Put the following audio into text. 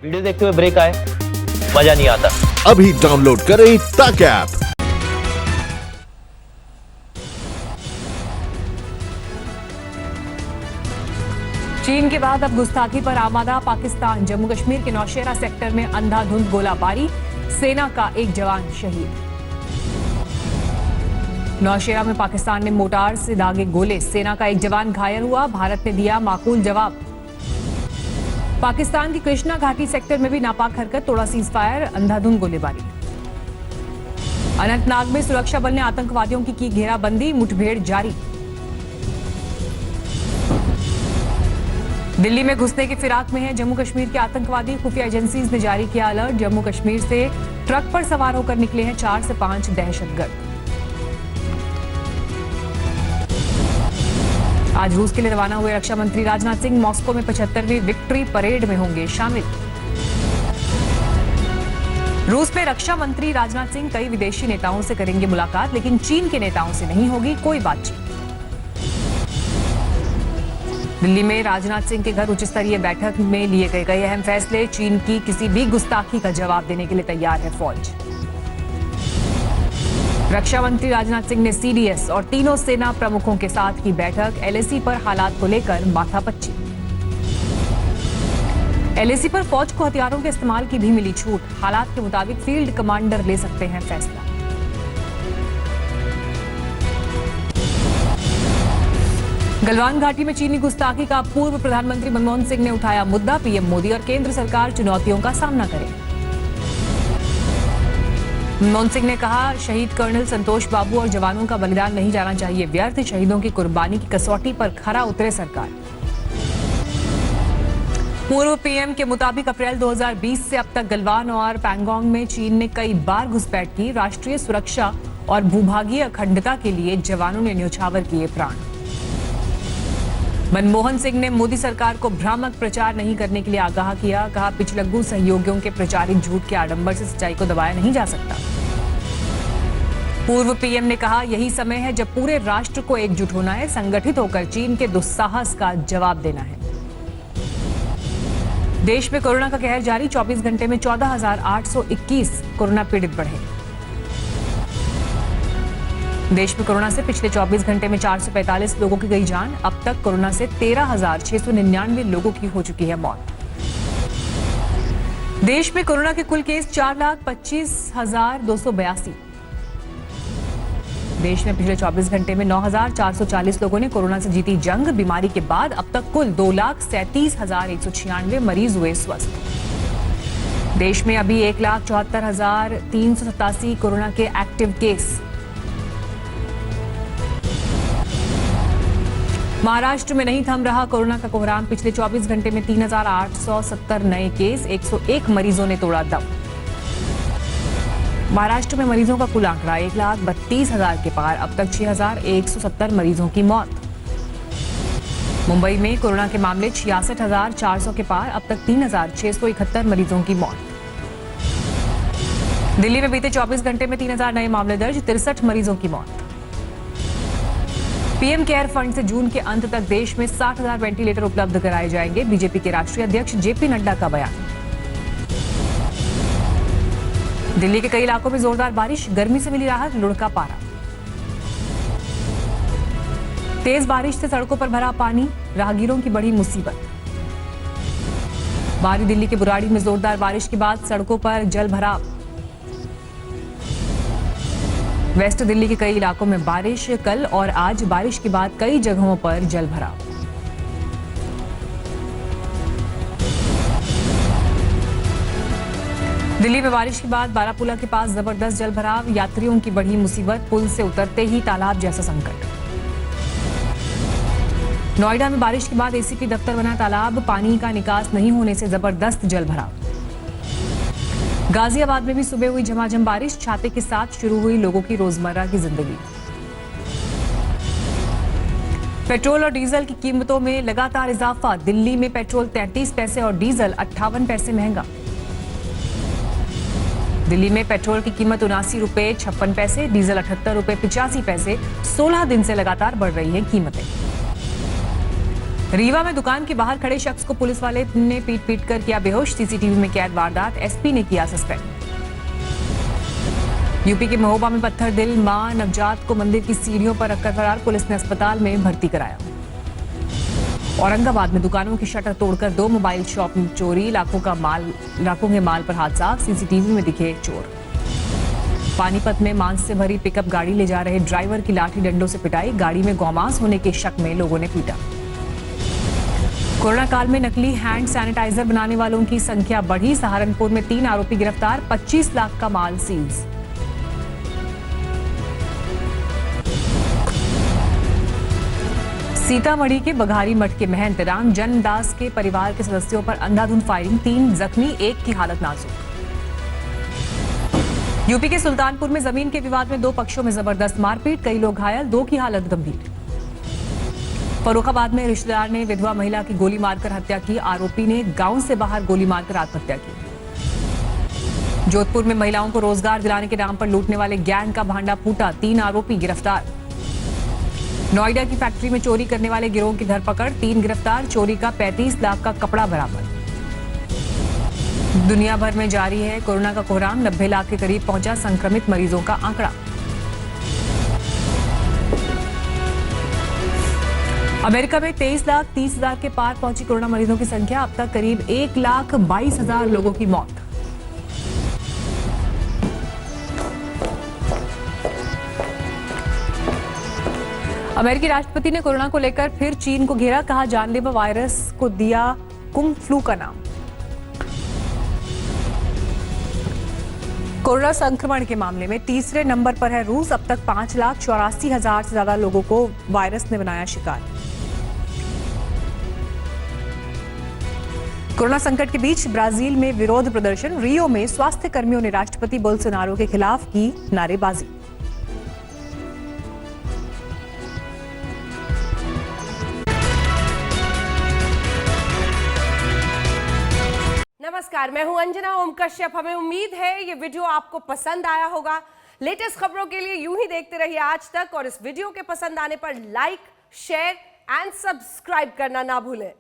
Video देखते हुए break आए, मजा नहीं आता। अभी डाउनलोड करें तक ऐप। चीन के बाद अब गुस्ताखी पर आमादा पाकिस्तान। जम्मू कश्मीर के नौशेरा सेक्टर में अंधाधुंध गोलाबारी, सेना का एक जवान शहीद। नौशेरा में पाकिस्तान ने मोटार से दागे गोले, सेना का एक जवान घायल हुआ। भारत ने दिया माकूल जवाब। पाकिस्तान की कृष्णा घाटी सेक्टर में भी नापाक हरकत, तोड़ा सीजफायर, अंधाधुंध गोलीबारी। अनंतनाग में सुरक्षा बल ने आतंकवादियों की घेराबंदी, मुठभेड़ जारी। दिल्ली में घुसने की फिराक में है जम्मू कश्मीर के आतंकवादी, खुफिया एजेंसीज ने जारी किया अलर्ट। जम्मू कश्मीर से ट्रक पर सवार होकर निकले हैं 4 से 5 दहशतगर्द। आज रूस के लिए रवाना हुए रक्षा मंत्री राजनाथ सिंह मॉस्को में 75वीं विक्ट्री परेड में होंगे शामिल। रूस में रक्षा मंत्री राजनाथ सिंह कई विदेशी नेताओं से करेंगे मुलाकात, लेकिन चीन के नेताओं से नहीं होगी कोई बातचीत। दिल्ली में राजनाथ सिंह के घर उच्च स्तरीय बैठक में लिए गए कई अहम फैसले। चीन की किसी भी गुस्ताखी का जवाब देने के लिए तैयार है फौज। रक्षा मंत्री राजनाथ सिंह ने सीडीएस और तीनों सेना प्रमुखों के साथ की बैठक। एलएसी पर हालात को लेकर माथापच्ची। एलएसी पर फौज को हथियारों के इस्तेमाल की भी मिली छूट, हालात के मुताबिक फील्ड कमांडर ले सकते हैं फैसला। गलवान घाटी में चीनी गुस्ताखी का पूर्व प्रधानमंत्री मनमोहन सिंह ने उठाया मुद्दा। पीएम मोदी और केंद्र सरकार चुनौतियों का सामना करें। मनमोहन सिंह ने कहा, शहीद कर्नल संतोष बाबू और जवानों का बलिदान नहीं जाना चाहिए व्यर्थ। शहीदों की कुर्बानी की कसौटी पर खरा उतरे सरकार। पूर्व पीएम के मुताबिक अप्रैल 2020 से अब तक गलवान और पैंगोंग में चीन ने कई बार घुसपैठ की। राष्ट्रीय सुरक्षा और भूभागीय अखंडता के लिए जवानों ने न्योछावर किए प्राण। मनमोहन सिंह ने मोदी सरकार को भ्रामक प्रचार नहीं करने के लिए आगाह किया। कहा, पिछलग्गू सहयोगियों के प्रचारित झूठ के आडंबर से सच्चाई को दबाया नहीं जा सकता। पूर्व पीएम ने कहा, यही समय है जब पूरे राष्ट्र को एकजुट होना है, संगठित होकर चीन के दुस्साहस का जवाब देना है। देश में कोरोना का कहर जारी, 24 घंटे में 14,821 कोरोना पीड़ित बढ़े। देश में कोरोना से पिछले 24 घंटे में 445 लोगों की गई जान। अब तक कोरोना से 13,699 लोगों की हो चुकी है मौत। देश में कोरोना के कुल केस 4,25,282। देश में पिछले 24 घंटे में 9,440 लोगों ने कोरोना से जीती जंग। बीमारी के बाद अब तक कुल 2,37,196 मरीज हुए स्वस्थ। देश में अभी 1,74,387 कोरोना के एक्टिव केस। महाराष्ट्र में नहीं थम रहा कोरोना का कोहराम। पिछले 24 घंटे में 3,870 नए केस, 101 मरीजों ने तोड़ा दम। महाराष्ट्र में मरीजों का कुल आंकड़ा 1,32,000 के पार। अब तक 6,170 मरीजों की मौत। मुंबई में कोरोना के मामले 66,400 के पार। अब तक 3,671 मरीजों की मौत। दिल्ली में बीते 24 घंटे में 3,000 नए मामले दर्ज, 63 मरीजों की मौत। पीएम केयर फंड से जून के अंत तक देश में 60,000 वेंटिलेटर उपलब्ध कराए जाएंगे। बीजेपी के राष्ट्रीय अध्यक्ष जेपी नड्डा का बयान। दिल्ली के कई इलाकों में जोरदार बारिश, गर्मी से मिली राहत, लुढ़का पारा। तेज बारिश से सड़कों पर भरा पानी, राहगीरों की बड़ी मुसीबत। बाहरी दिल्ली के बुराड़ी में जोरदार बारिश के बाद सड़कों पर जल भराव। वेस्ट दिल्ली के कई इलाकों में बारिश, कल और आज बारिश के बाद कई जगहों पर जल भराव। दिल्ली में बारिश के बाद बारापुला के पास जबरदस्त जल भराव, यात्रियों की बढ़ी मुसीबत, पुल से उतरते ही तालाब जैसा संकट। नोएडा में बारिश के बाद एसीपी दफ्तर बना तालाब, पानी का निकास नहीं होने से जबरदस्त जल भराव। गाजियाबाद में भी सुबह हुई झमाझम बारिश, छाते के साथ शुरू हुई लोगों की रोजमर्रा की जिंदगी। पेट्रोल और डीजल की कीमतों में लगातार इजाफा। दिल्ली में पेट्रोल 33 पैसे और डीजल 58 पैसे महंगा। दिल्ली में पेट्रोल की कीमत 79 रुपए 56 पैसे, डीजल 78 रुपए 85 पैसे। 16 दिन से लगातार बढ़ रही है कीमतें। रीवा में दुकान के बाहर खड़े शख्स को पुलिस वाले ने पीट कर किया बेहोश। सीसीटीवी में कैद वारदात, एसपी ने किया सस्पेंड। यूपी के महोबा में पत्थर दिल मां नवजात को मंदिर की सीढ़ियों पर रखकर फरार, पुलिस ने अस्पताल में भर्ती कराया। औरंगाबाद में दुकानों की शटर तोड़कर 2 मोबाइल शॉप में चोरी, लाखों के माल पर हाथ साफ, सीसीटीवी में दिखे चोर। पानीपत में मांस से भरी पिकअप गाड़ी ले जा रहे ड्राइवर की लाठी डंडों से पिटाई, गाड़ी में गौमांस होने के शक में लोगों ने पीटा। कोरोना काल में नकली हैंड सैनिटाइजर बनाने वालों की संख्या बढ़ी, सहारनपुर में 3 आरोपी गिरफ्तार, 25 लाख का माल सीज। सीतामढ़ी के बघारी मठ के महंत रामजन दास के परिवार के सदस्यों पर अंधाधुंध फायरिंग, 3 जख्मी, 1 की हालत नाजुक। यूपी के सुल्तानपुर में जमीन के विवाद में 2 पक्षों में जबरदस्त मारपीट, कई लोग घायल, 2 की हालत गंभीर। फर्रुखाबाद में रिश्तेदार ने विधवा महिला की गोली मारकर हत्या की, आरोपी ने गांव से बाहर गोली मारकर आत्महत्या की। जोधपुर में महिलाओं को रोजगार दिलाने के नाम पर लूटने वाले गैंग का भांडा फूटा, 3 आरोपी गिरफ्तार। नोएडा की फैक्ट्री में चोरी करने वाले गिरोह की धरपकड़, 3 गिरफ्तार, चोरी का 35 लाख का कपड़ा बरामद। दुनिया भर में जारी है कोरोना का कोहराम, 90 लाख के करीब पहुंचा संक्रमित मरीजों का आंकड़ा। अमेरिका में 23,30,000 के पार पहुंची कोरोना मरीजों की संख्या, अब तक करीब 1,22,000 लोगों की मौत। अमेरिकी राष्ट्रपति ने कोरोना को लेकर फिर चीन को घेरा, कहा जानलेवा वायरस को दिया कुंग फ्लू का नाम। कोरोना संक्रमण के मामले में तीसरे नंबर पर है रूस, अब तक 5,84,000 से ज्यादा लोगों को वायरस ने बनाया शिकार। कोरोना संकट के बीच ब्राजील में विरोध प्रदर्शन, रियो में स्वास्थ्य कर्मियों ने राष्ट्रपति बोल्सोनारो के खिलाफ की नारेबाजी। नमस्कार, मैं हूं अंजना ओम कश्यप। हमें उम्मीद है ये वीडियो आपको पसंद आया होगा। लेटेस्ट खबरों के लिए यूं ही देखते रहिए आज तक, और इस वीडियो के पसंद आने पर लाइक, शेयर एंड सब्सक्राइब करना ना भूलें।